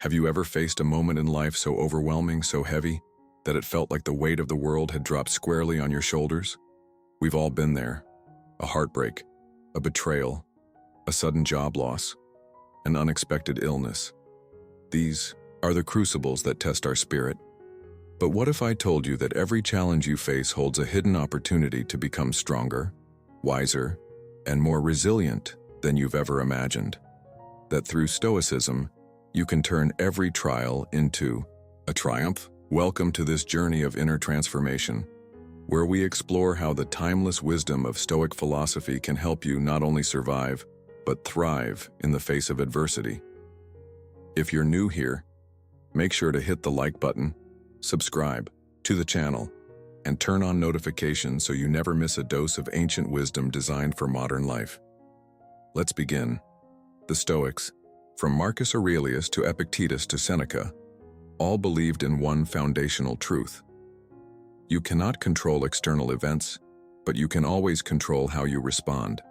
Have you ever faced a moment in life so overwhelming, so heavy, that it felt like the weight of the world had dropped squarely on your shoulders? We've all been there. A heartbreak, a betrayal, a sudden job loss, an unexpected illness. These are the crucibles that test our spirit. But what if I told you that every challenge you face holds a hidden opportunity to become stronger, wiser, and more resilient than you've ever imagined? That through Stoicism, you can turn every trial into a triumph? Welcome to this journey of inner transformation, where we explore how the timeless wisdom of Stoic philosophy can help you not only survive, but thrive in the face of adversity. If you're new here, make sure to hit the like button, subscribe to the channel, and turn on notifications so you never miss a dose of ancient wisdom designed for modern life. Let's begin. The Stoics, from Marcus Aurelius to Epictetus to Seneca, all believed in one foundational truth. You cannot control external events, but you can always control how you respond.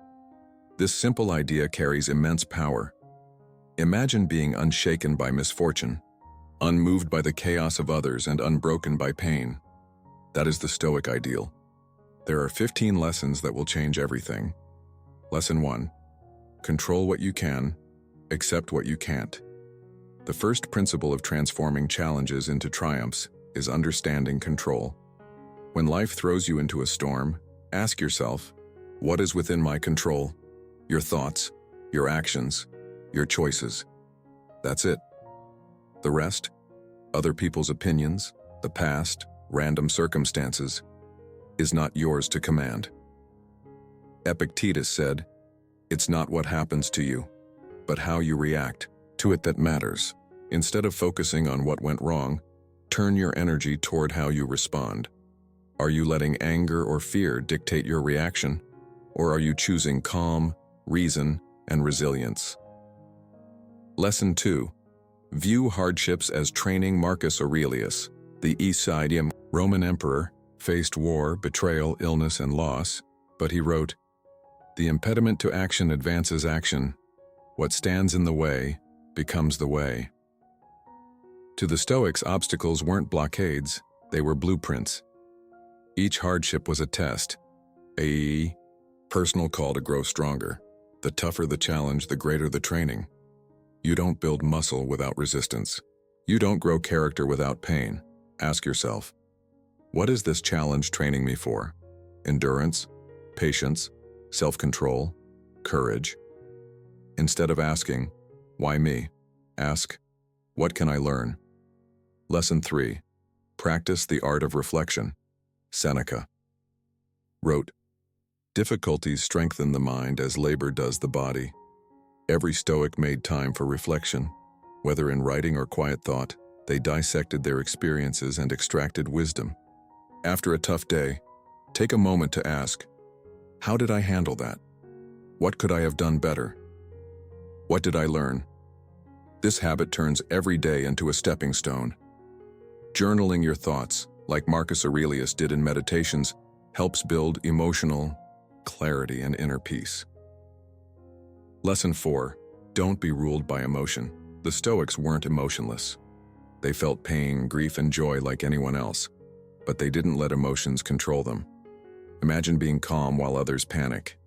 This simple idea carries immense power. Imagine being unshaken by misfortune, unmoved by the chaos of others, and unbroken by pain. That is the Stoic ideal. There are 15 lessons that will change everything. Lesson 1. Control what you can, accept what you can't. The first principle of transforming challenges into triumphs is understanding control. When life throws you into a storm, ask yourself, what is within my control? Your thoughts, your actions, your choices. That's it. The rest, other people's opinions, the past, random circumstances, is not yours to command. Epictetus said, "It's not what happens to you, but how you react to it that matters." Instead of focusing on what went wrong, turn your energy toward how you respond. Are you letting anger or fear dictate your reaction, or are you choosing calm, reason, and resilience? Lesson 2. View hardships as training. Marcus Aurelius, the Aeschylean Roman emperor, faced war, betrayal, illness, and loss, but he wrote, "The impediment to action advances action. What stands in the way becomes the way." To the Stoics, obstacles weren't blockades, they were blueprints. Each hardship was a test, a personal call to grow stronger. The tougher the challenge, the greater the training. You don't build muscle without resistance. You don't grow character without pain. Ask yourself, what is this challenge training me for? Endurance, patience, self-control, courage. Instead of asking, why me? Ask, what can I learn? Lesson 3. Practice the art of reflection. Seneca wrote, "Difficulties strengthen the mind as labor does the body." Every Stoic made time for reflection. Whether in writing or quiet thought, they dissected their experiences and extracted wisdom. After a tough day, take a moment to ask, how did I handle that? What could I have done better? What did I learn? This habit turns every day into a stepping stone. Journaling your thoughts, like Marcus Aurelius did in Meditations, helps build emotional clarity and inner peace. Lesson 4. Don't be ruled by emotion. The Stoics weren't emotionless. They felt pain, grief, and joy like anyone else, but they didn't let emotions control them. Imagine being calm while others panic,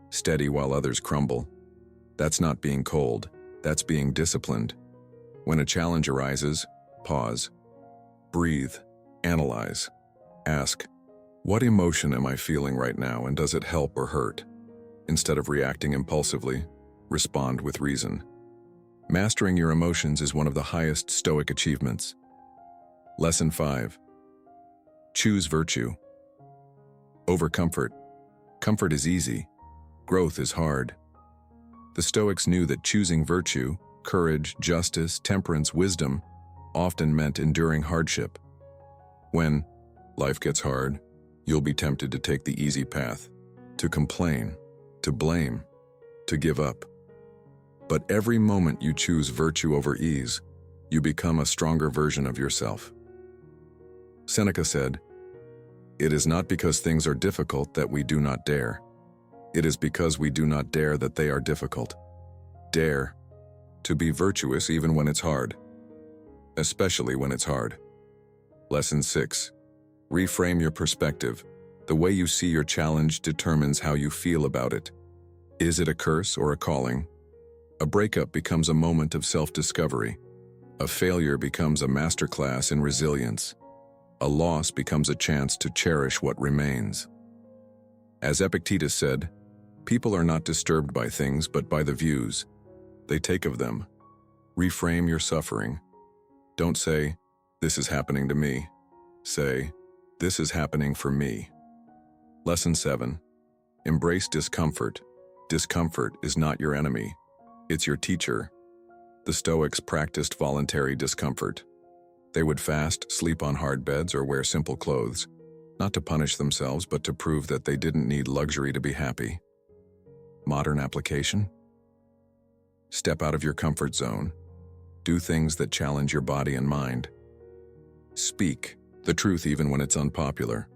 steady while others crumble. That's not being cold, that's being disciplined. When a challenge arises, pause, breathe, analyze. Ask, what emotion am I feeling right now, and does it help or hurt? Instead of reacting impulsively, respond with reason. Mastering your emotions is one of the highest Stoic achievements. Lesson 5. Choose virtue. Over comfort. Comfort is easy. Growth is hard. The Stoics knew that choosing virtue, courage, justice, temperance, wisdom, often meant enduring hardship. When life gets hard, you'll be tempted to take the easy path, to complain, to blame, to give up. But every moment you choose virtue over ease, you become a stronger version of yourself. Seneca said, "It is not because things are difficult that we do not dare. It is because we do not dare that they are difficult. Dare to be virtuous even when it's hard. especially when it's hard. Lesson 6. Reframe your perspective. The way you see your challenge determines how you feel about it. Is it a curse or a calling? A breakup becomes a moment of self-discovery. A failure becomes a masterclass in resilience. A loss becomes a chance to cherish what remains. As Epictetus said, people are not disturbed by things but by the views they take of them. Reframe your suffering. Don't say, "This is happening to me." Say, "This is happening for me." Lesson 7. Embrace discomfort. Discomfort is not your enemy. It's your teacher. The Stoics practiced voluntary discomfort. They would fast, sleep on hard beds, or wear simple clothes, not to punish themselves, but to prove that they didn't need luxury to be happy. Modern application? Step out of your comfort zone. Do things that challenge your body and mind. Speak the truth even when it's unpopular.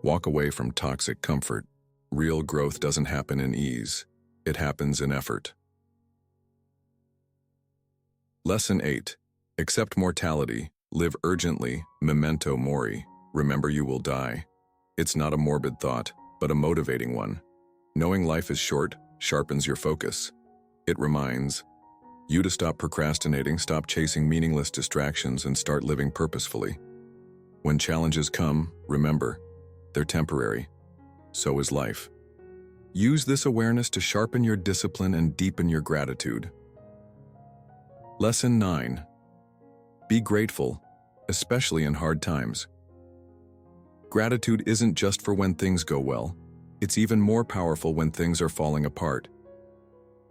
Walk away from toxic comfort. Real growth doesn't happen in ease. It happens in effort. Lesson 8. Accept mortality. Live urgently. Memento mori. Remember you will die. It's not a morbid thought, but a motivating one. Knowing life is short sharpens your focus. It reminds you to stop procrastinating, stop chasing meaningless distractions, and start living purposefully. When challenges come, remember, they're temporary. So is life. Use this awareness to sharpen your discipline and deepen your gratitude. Lesson 9. Be grateful, especially in hard times. Gratitude isn't just for when things go well. It's even more powerful when things are falling apart.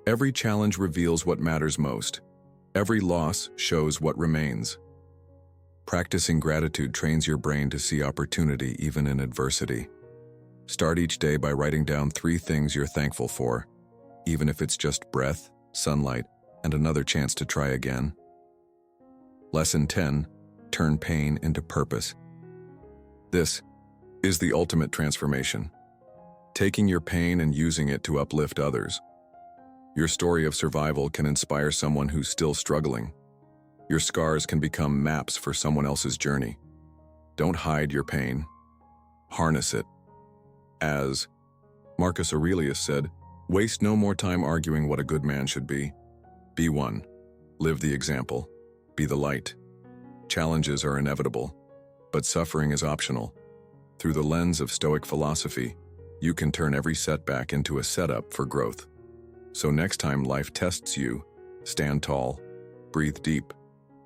Every challenge reveals what matters most. Every loss shows what remains. Practicing gratitude trains your brain to see opportunity even in adversity. Start each day by writing down 3 things you're thankful for, even if it's just breath, sunlight, and another chance to try again. Lesson 10. Turn pain into purpose. This is the ultimate transformation. Taking your pain and using it to uplift others. Your story of survival can inspire someone who's still struggling. Your scars can become maps for someone else's journey. Don't hide your pain. Harness it. As Marcus Aurelius said, waste no more time arguing what a good man should be. Be one. Live the example. Be the light. Challenges are inevitable, but suffering is optional. Through the lens of Stoic philosophy, you can turn every setback into a setup for growth. So next time life tests you, stand tall, breathe deep,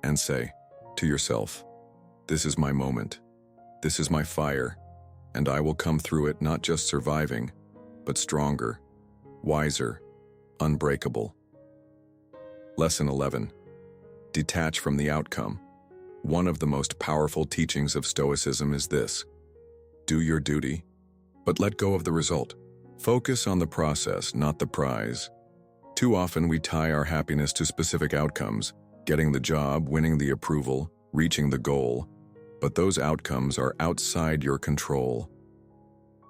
and say to yourself, "This is my moment. This is my fire, and I will come through it not just surviving, but stronger, wiser, unbreakable." Lesson 11. Detach from the outcome. One of the most powerful teachings of Stoicism is this: do your duty, but let go of the result. Focus on the process, not the prize. Too often we tie our happiness to specific outcomes, getting the job, winning the approval, reaching the goal, but those outcomes are outside your control.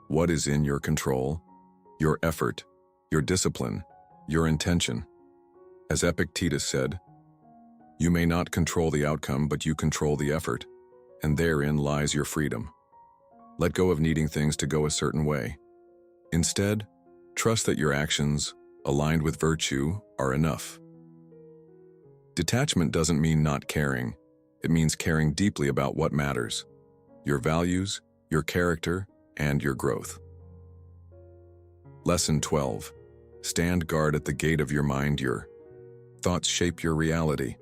What is in your control? Your effort, your discipline, your intention. As Epictetus said, you may not control the outcome, but you control the effort, and therein lies your freedom. Let go of needing things to go a certain way. Instead, trust that your actions, aligned with virtue, are enough. Detachment doesn't mean not caring. It means caring deeply about what matters: your values, your character, and your growth. Lesson 12. Stand guard at the gate of your mind. Your thoughts shape your reality.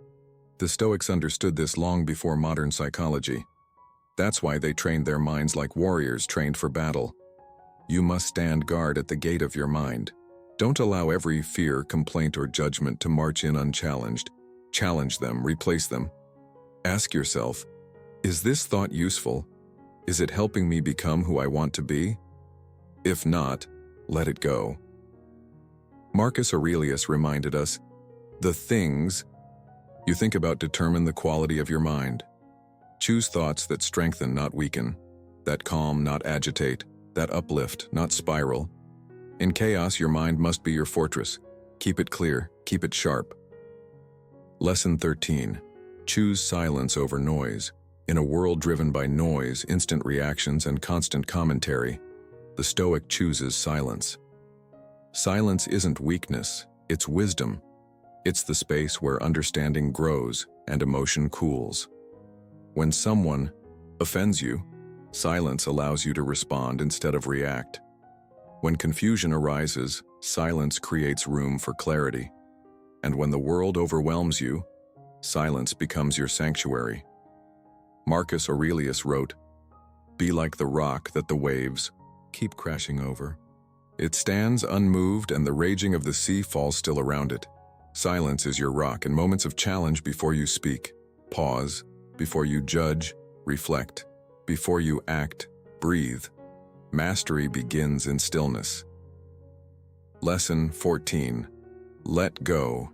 The Stoics understood this long before modern psychology. That's why they trained their minds like warriors trained for battle. You must stand guard at the gate of your mind. Don't allow every fear, complaint, or judgment to march in unchallenged. Challenge them, replace them. Ask yourself, is this thought useful? Is it helping me become who I want to be? If not, let it go. Marcus Aurelius reminded us, the things you think about determine the quality of your mind. Choose thoughts that strengthen, not weaken, that calm, not agitate, that uplift, not spiral. In chaos, your mind must be your fortress. Keep it clear, keep it sharp. Lesson 13. Choose silence over noise. In a world driven by noise, instant reactions, and constant commentary, the Stoic chooses silence. Silence isn't weakness, it's wisdom. It's the space where understanding grows and emotion cools. When someone offends you, silence allows you to respond instead of react. When confusion arises, silence creates room for clarity. And when the world overwhelms you, silence becomes your sanctuary. Marcus Aurelius wrote, "Be like the rock that the waves keep crashing over. It stands unmoved and the raging of the sea falls still around it. Silence is your rock in moments of challenge before you speak. Pause, before you judge, reflect. Before you act, breathe. Mastery begins in stillness." Lesson 14. Let go.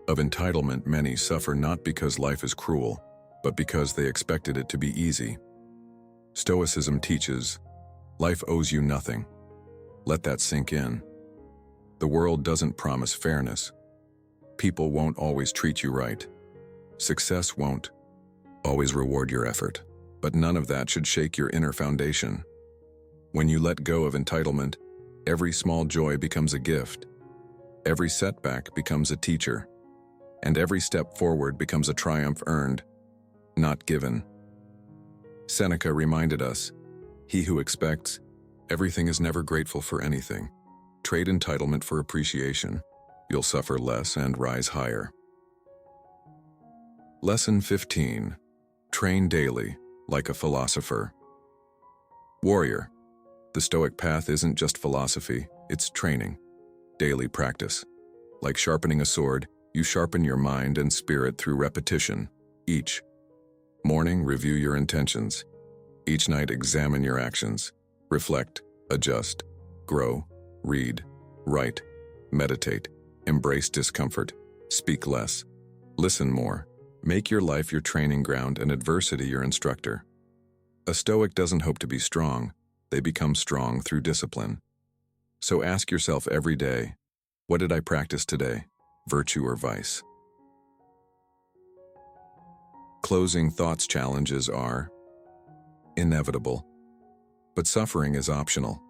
Of entitlement, many suffer not because life is cruel, but because they expected it to be easy. Stoicism teaches, life owes you nothing. Let that sink in. The world doesn't promise fairness. People won't always treat you right. Success won't always reward your effort, but none of that should shake your inner foundation. When you let go of entitlement, every small joy becomes a gift. Every setback becomes a teacher. And every step forward becomes a triumph earned, not given. Seneca reminded us, he who expects everything is never grateful for anything. Trade entitlement for appreciation. You'll suffer less and rise higher. Lesson 15. Train daily, like a philosopher. Warrior. The Stoic path isn't just philosophy, it's training. Daily practice. Like sharpening a sword, you sharpen your mind and spirit through repetition. Each morning, review your intentions. Each night, examine your actions. Reflect, adjust, grow, read, write, meditate, embrace discomfort, speak less, listen more. Make your life your training ground and adversity your instructor. A Stoic doesn't hope to be strong, they become strong through discipline. So ask yourself every day, what did I practice today, virtue or vice? Closing thoughts challenges are inevitable, but suffering is optional.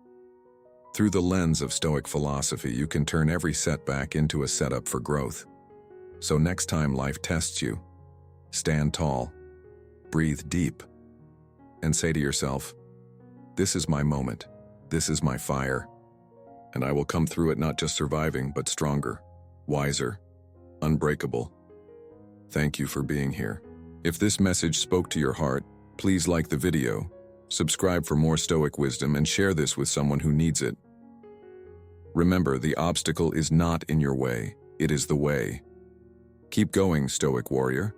Through the lens of Stoic philosophy, you can turn every setback into a setup for growth. So next time life tests you, stand tall, breathe deep, and say to yourself, this is my moment, this is my fire, and I will come through it not just surviving, but stronger, wiser, unbreakable. Thank you for being here. If this message spoke to your heart, please like the video, subscribe for more Stoic wisdom, and share this with someone who needs it. Remember, the obstacle is not in your way, it is the way. Keep going, Stoic warrior.